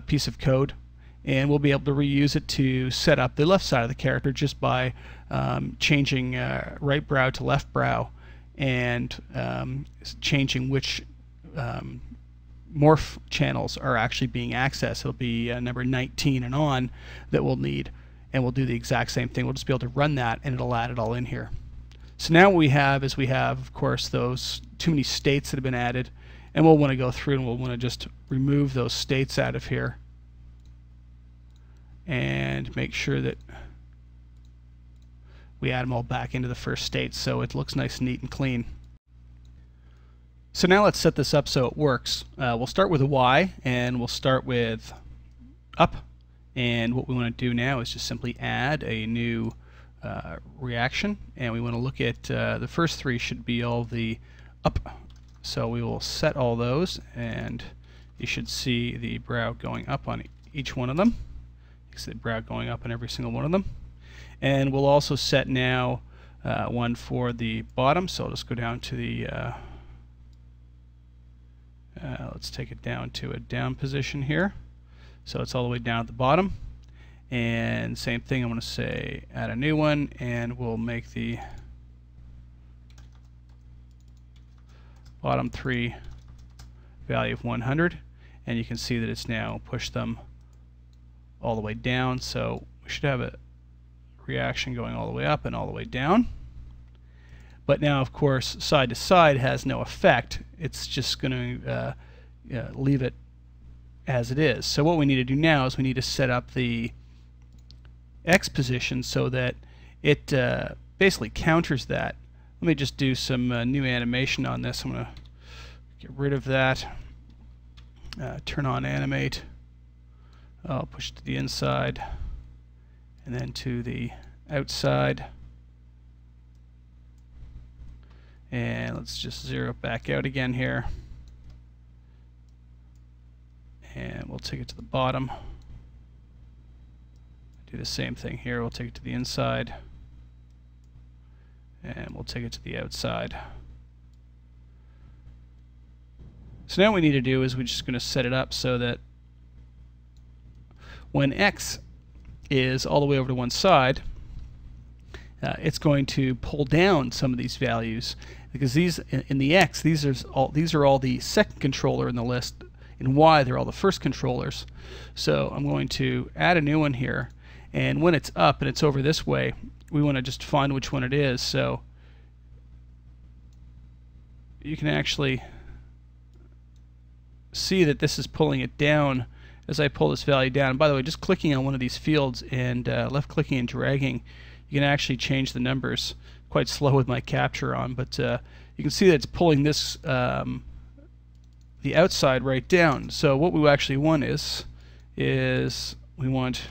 piece of code, and we'll be able to reuse it to set up the left side of the character just by changing right brow to left brow and changing which morph channels are actually being accessed. It'll be number 19 and on that we'll need, and we'll do the exact same thing. We'll just be able to run that and it'll add it all in here. So now what we have is we have, of course, those too many states that have been added, and we'll want to go through and we'll want to just remove those states out of here and make sure that we add them all back into the first state so it looks nice, neat, and clean. So now let's set this up so it works. We'll start with a Y, and we'll start with up, and what we want to do now is just simply add a new reaction, and we want to look at the first three should be all the up. So we will set all those, and you should see the brow going up on each one of them. You see the brow going up on every single one of them. And we'll also set now one for the bottom, so I'll just go down to the let's take it down to a down position here, so it's all the way down at the bottom. And same thing, I'm going to say add a new one, and we'll make the bottom three value of 100, and you can see that it's now pushed them all the way down, so we should have a reaction going all the way up and all the way down. But now, of course, side to side has no effect. It's just going to leave it as it is. So what we need to do now is we need to set up the X position so that it basically counters that. Let me just do some new animation on this. I'm going to get rid of that. Turn on animate. I'll push to the inside and then to the outside. And let's just zero it back out again here. And we'll take it to the bottom. Do the same thing here. We'll take it to the inside. And we'll take it to the outside. So now what we need to do is we're just going to set it up so that when X is all the way over to one side, it's going to pull down some of these values, because these in the X, these are all the second controller in the list. In Y, they're all the first controllers. So I'm going to add a new one here, and when it's up and it's over this way, we want to just find which one it is. So you can actually see that this is pulling it down as I pull this value down. And by the way, just clicking on one of these fields and left clicking and dragging, you can actually change the numbers. Quite slow with my capture on, but you can see that it's pulling this the outside right down. So what we actually want is we want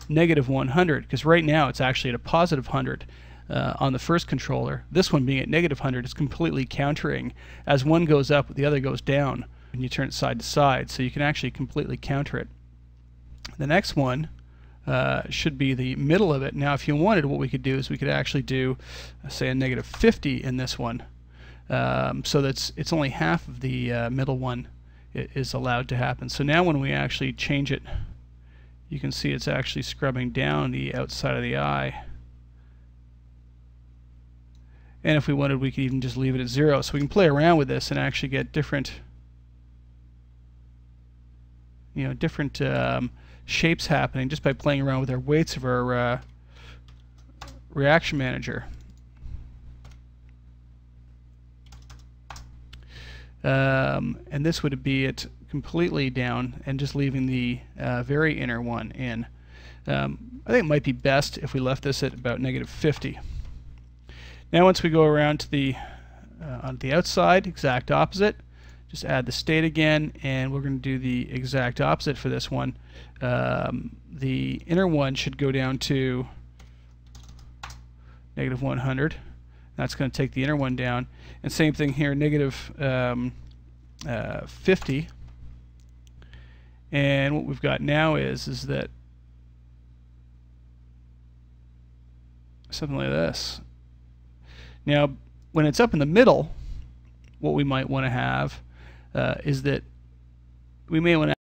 negative 100, because right now it's actually at a positive 100 on the first controller. This one being at negative 100 is completely countering. As one goes up, the other goes down when you turn it side to side, so you can actually completely counter it. The next one should be the middle of it. Now if you wanted, what we could do is we could actually do say a negative 50 in this one, so that's it's only half of the middle one is allowed to happen. So now when we actually change it, you can see it's actually scrubbing down the outside of the eye. And if we wanted, we could even just leave it at 0. So we can play around with this and actually get different, different shapes happening just by playing around with our weights of our reaction manager. And this would be it completely down and just leaving the very inner one in. I think it might be best if we left this at about negative 50. Now once we go around to the on the outside, exact opposite, just add the state again, and we're going to do the exact opposite for this one. The inner one should go down to negative 100. That's going to take the inner one down. And same thing here, negative 50. And what we've got now is that something like this. Now, when it's up in the middle, what we might want to have is that we may want to